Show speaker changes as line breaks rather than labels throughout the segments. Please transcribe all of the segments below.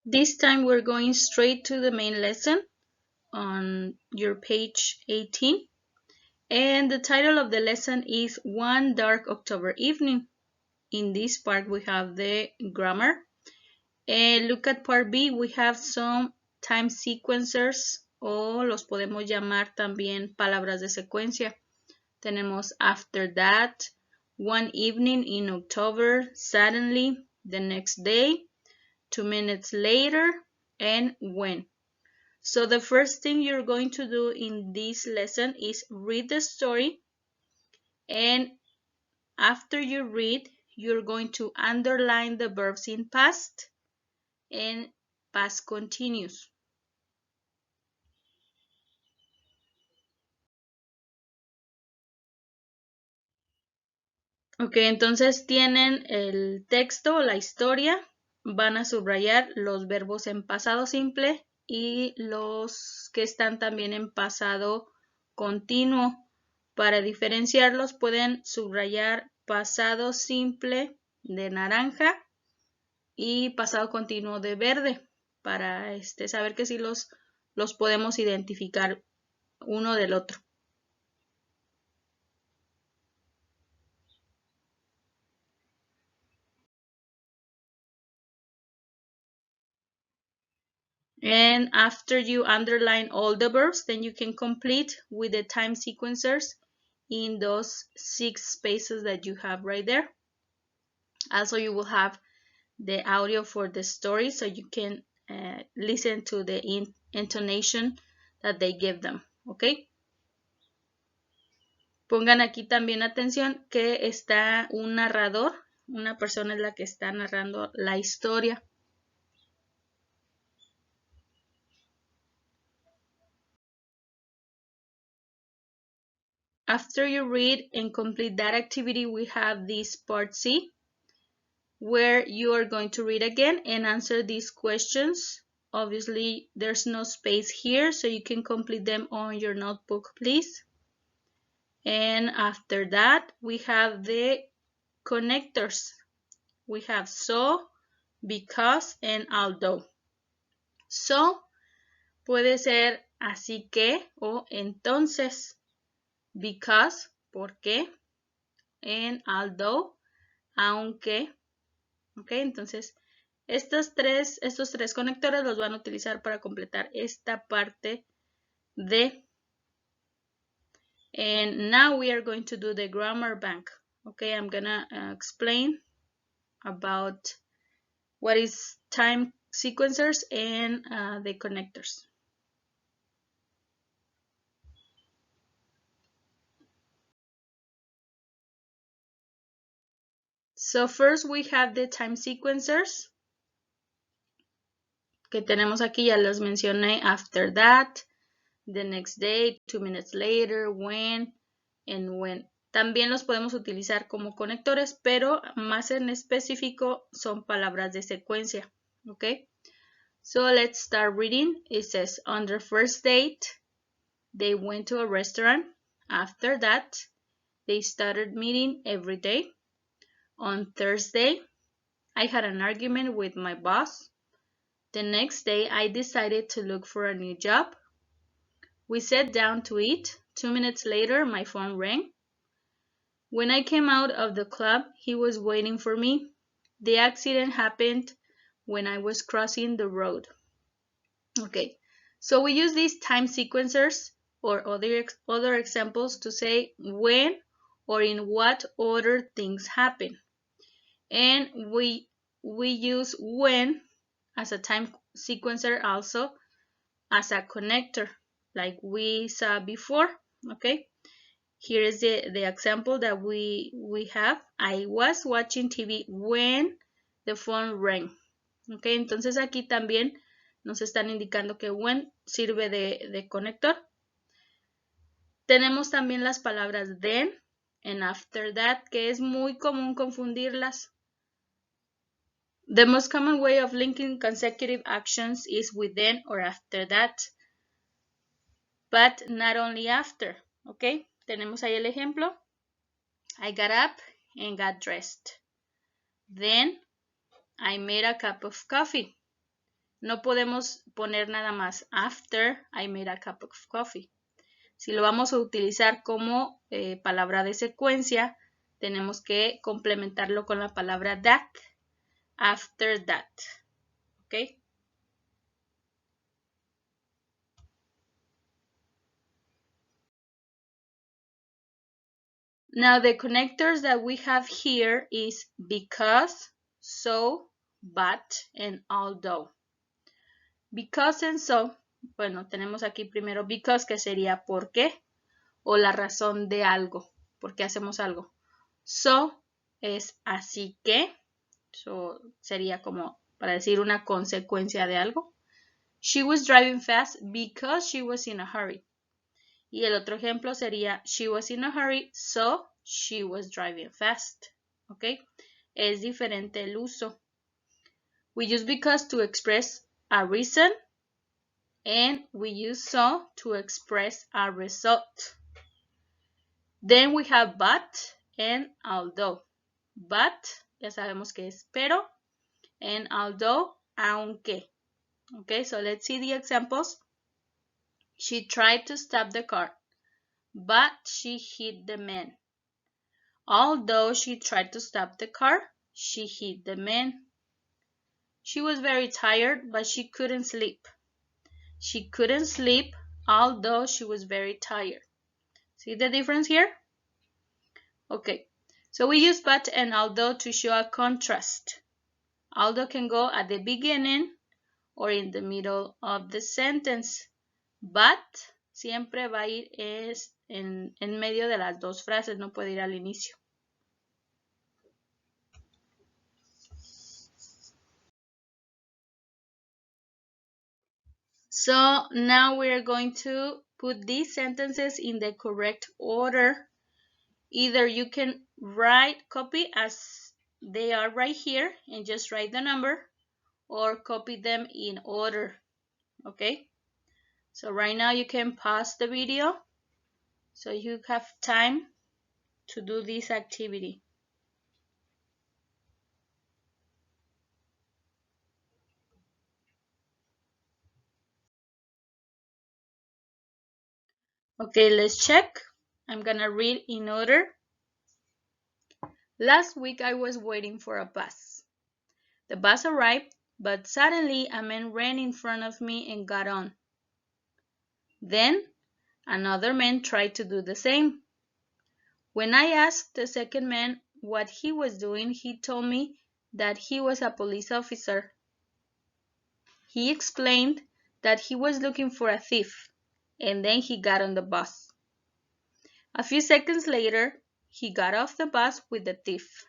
This time we're going straight to the main lesson on your page 18. And the title of the lesson is One Dark October Evening. In this part we have the grammar. And look at part B, we have some time sequencers o los podemos llamar también palabras de secuencia. Tenemos after that, one evening in October, suddenly, the next day, 2 minutes later, and when. So the first thing you're going to do in this lesson is read the story, and after you read, you're going to underline the verbs in past and past continuous. Ok, entonces tienen el texto, la historia, van a subrayar los verbos en pasado simple y los que están también en pasado continuo. Para diferenciarlos pueden subrayar pasado simple de naranja y pasado continuo de verde para saber que sí los podemos identificar uno del otro. And after you underline all the verbs, then you can complete with the time sequencers in those 6 spaces that you have right there. Also, you will have the audio for the story so you can listen to the intonation that they give them, okay? Pongan aquí también atención que está un narrador, una persona es la que está narrando la historia. After you read and complete that activity, we have this part C, where you are going to read again and answer these questions. Obviously, there's no space here, so you can complete them on your notebook, please. And after that, we have the connectors. We have so, because, and although. So puede ser así que o entonces. Because, porque. And although, aunque. Ok, entonces estos tres conectores los van a utilizar para completar esta parte de. And now we are going to do the grammar bank. Okay, I'm gonna explain about what is time sequencers and the connectors. So first we have the time sequencers que tenemos aquí, ya los mencioné, after that, the next day, 2 minutes later, when, and when. También los podemos utilizar como conectores, pero más en específico son palabras de secuencia. Okay? So let's start reading. It says, on their first date, they went to a restaurant. After that, they started meeting every day. On Thursday, I had an argument with my boss. The next day, I decided to look for a new job. We sat down to eat. 2 minutes later, my phone rang. When I came out of the club, he was waiting for me. The accident happened when I was crossing the road. Okay, so we use these time sequencers or other examples to say when or in what order things happen. And we use when as a time sequencer also as a connector, like we saw before. Okay, here is the example that we have. I was watching TV when the phone rang. Okay, entonces aquí también nos están indicando que when sirve de conector. Tenemos también las palabras then and after that, que es muy común confundirlas. The most common way of linking consecutive actions is with then or after that, but not only after. Okay, tenemos ahí el ejemplo. I got up and got dressed. Then I made a cup of coffee. No podemos poner nada más after I made a cup of coffee. Si lo vamos a utilizar como palabra de secuencia, tenemos que complementarlo con la palabra that, after that. ¿Ok? Now the connectors that we have here is because, so, but, and although. Because and so, bueno, tenemos aquí primero because, que sería por qué o la razón de algo, por qué hacemos algo. So es así que, so sería como para decir una consecuencia de algo. She was driving fast because she was in a hurry. Y el otro ejemplo sería she was in a hurry, so she was driving fast. ¿Ok? Es diferente el uso. We use because to express a reason, and we use so to express a result. Then we have but and although. But, ya sabemos que es pero, and although, aunque. Okay, so let's see the examples. She tried to stop the car, but she hit the man. Although she tried to stop the car, she hit the man. She was very tired, but she couldn't sleep. She couldn't sleep, although she was very tired. See the difference here? Okay, so we use but and although to show a contrast. Although can go at the beginning or in the middle of the sentence, but siempre va a ir en medio de las dos frases, no puede ir al inicio. So now we're going to put these sentences in the correct order. Either you can copy as they are right here and just write the number, or copy them in order. Okay, so right now you can pause the video so you have time to do this activity. Okay, let's check. I'm gonna read in order. Last week I was waiting for a bus. The bus arrived, but suddenly a man ran in front of me and got on. Then another man tried to do the same. When I asked the second man what he was doing, he told me that he was a police officer. He explained that he was looking for a thief, and then he got on the bus. A few seconds later, he got off the bus with the thief.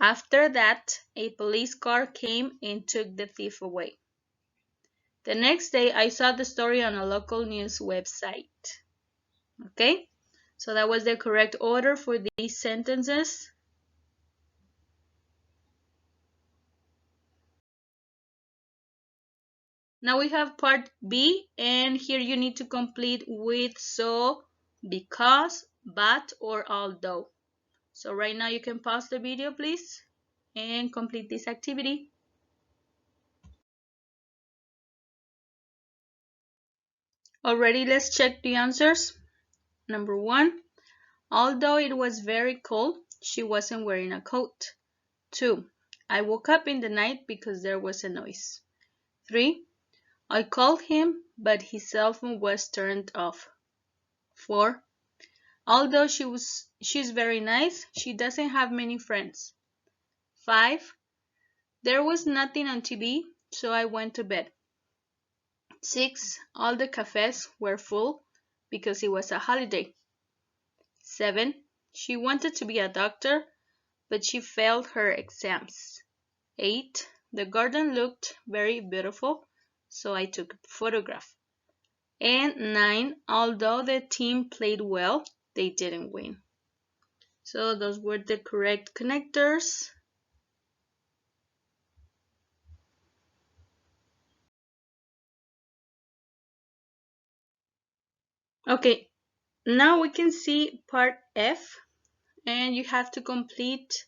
After that, a police car came and took the thief away. The next day, I saw the story on a local news website. Okay, so that was the correct order for these sentences. Now we have part B, and here you need to complete with so, because, but, or although. So right now you can pause the video, please, and complete this activity. Already, let's check the answers. Number 1, although it was very cold, she wasn't wearing a coat. 2, I woke up in the night because there was a noise. 3, I called him, but his cell phone was turned off. 4, although she's very nice, she doesn't have many friends. 5, there was nothing on TV, so I went to bed. 6, all the cafes were full because it was a holiday. 7, she wanted to be a doctor, but she failed her exams. 8, the garden looked very beautiful, so I took a photograph. And 9, although the team played well, they didn't win. So those were the correct connectors. Okay, now we can see part F, and you have to complete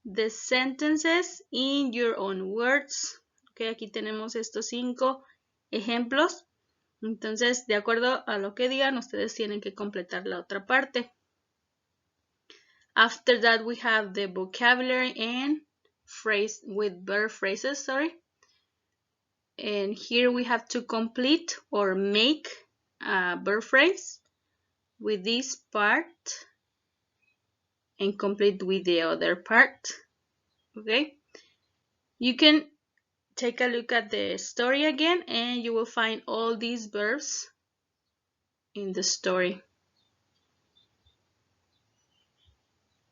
the sentences in your own words. Ok, aquí tenemos estos 5 ejemplos. Entonces, de acuerdo a lo que digan, ustedes tienen que completar la otra parte. After that, we have the vocabulary and phrase with verb phrases, sorry. And here we have to complete or make a verb phrase with this part and complete with the other part. Okay. You can take a look at the story again and you will find all these verbs in the story.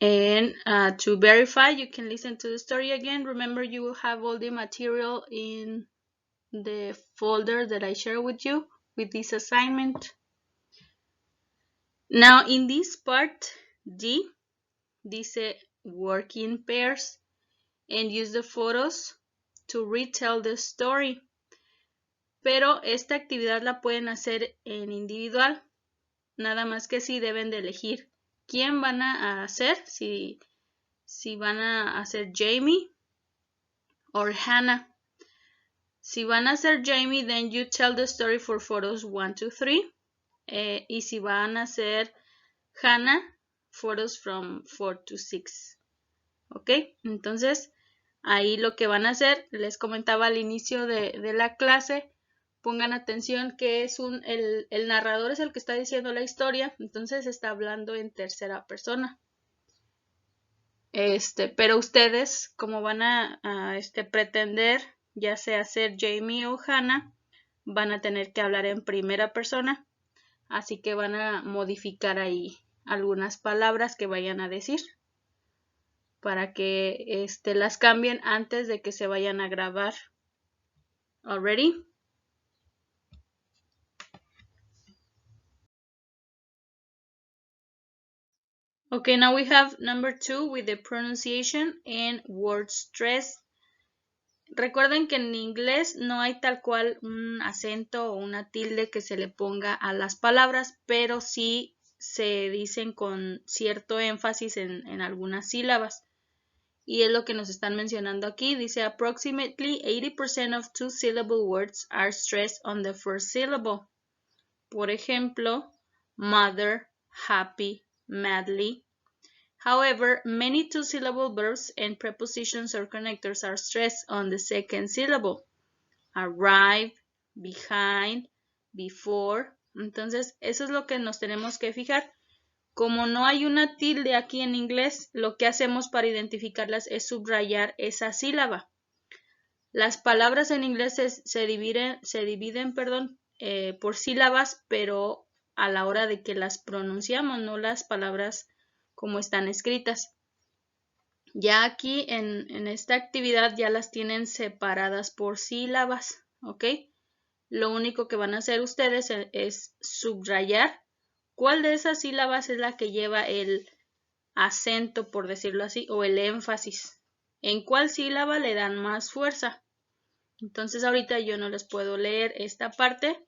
And to verify, you can listen to the story again. Remember, you will have all the material in the folder that I share with you with this assignment. Now, in this part D, dice work in pairs and use the photos to retell the story. Pero esta actividad la pueden hacer en individual, nada más que si deben de elegir quién van a hacer, si van a hacer Jamie or Hannah. Si van a hacer Jamie, then you tell the story for photos 1 to 3. Y si van a hacer Hannah, photos from 4 to 6. Ok, entonces ahí lo que van a hacer, les comentaba al inicio de la clase, pongan atención que es el narrador es el que está diciendo la historia, entonces está hablando en tercera persona. Pero ustedes, como van a pretender, ya sea ser Jamie o Hannah, van a tener que hablar en primera persona, así que van a modificar ahí algunas palabras que vayan a decir para que las cambien antes de que se vayan a grabar. Already? Okay, now we have number 2 with the pronunciation and word stress. Recuerden que en inglés no hay tal cual un acento o una tilde que se le ponga a las palabras, pero sí se dicen con cierto énfasis en algunas sílabas. Y es lo que nos están mencionando aquí. Dice, approximately 80% of two-syllable words are stressed on the first syllable. Por ejemplo, mother, happy, madly. However, many two-syllable verbs and prepositions or connectors are stressed on the second syllable. Arrive, behind, before. Entonces, eso es lo que nos tenemos que fijar. Como no hay una tilde aquí en inglés, lo que hacemos para identificarlas es subrayar esa sílaba. Las palabras en inglés se dividen por sílabas, pero a la hora de que las pronunciamos, no las palabras como están escritas. Ya aquí en esta actividad ya las tienen separadas por sílabas, ¿ok? Lo único que van a hacer ustedes es subrayar cuál de esas sílabas es la que lleva el acento, por decirlo así, o el énfasis. ¿En cuál sílaba le dan más fuerza? Entonces ahorita yo no les puedo leer esta parte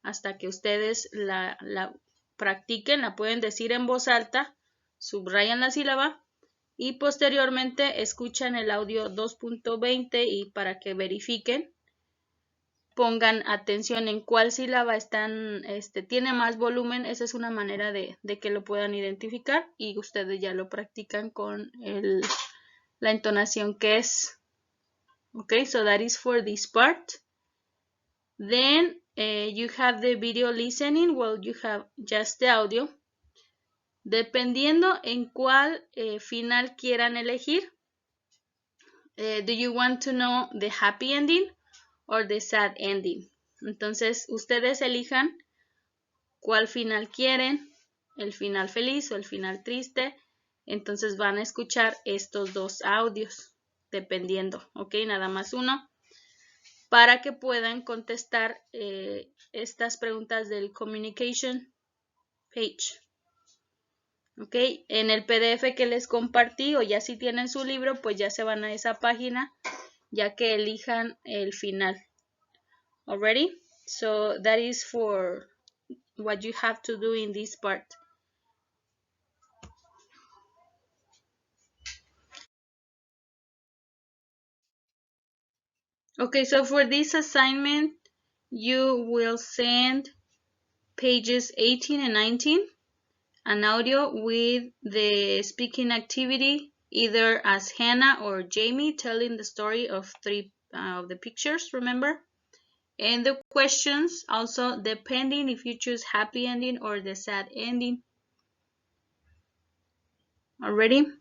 hasta que ustedes la practiquen, la pueden decir en voz alta, subrayan la sílaba y posteriormente escuchan el audio 2.20 y para que verifiquen, pongan atención en cuál sílaba tiene más volumen. Esa es una manera de que lo puedan identificar y ustedes ya lo practican con la entonación que es. Okay, so that is for this part. Then you have the video listening. Well, you have just the audio. Dependiendo en cuál final quieran elegir. Do you want to know the happy ending or the sad ending? Entonces, ustedes elijan cuál final quieren, el final feliz o el final triste. Entonces van a escuchar estos dos audios, dependiendo, ¿ok? Nada más uno, para que puedan contestar estas preguntas del communication page. Ok, en el PDF que les compartí o ya si tienen su libro, pues ya se van a esa página ya que elijan el final. Already? So that is for what you have to do in this part. Okay, so for this assignment, you will send pages 18 and 19, an audio with the speaking activity, either as Hannah or Jamie telling the story of three of the pictures, remember? And the questions also depending if you choose happy ending or the sad ending. Already?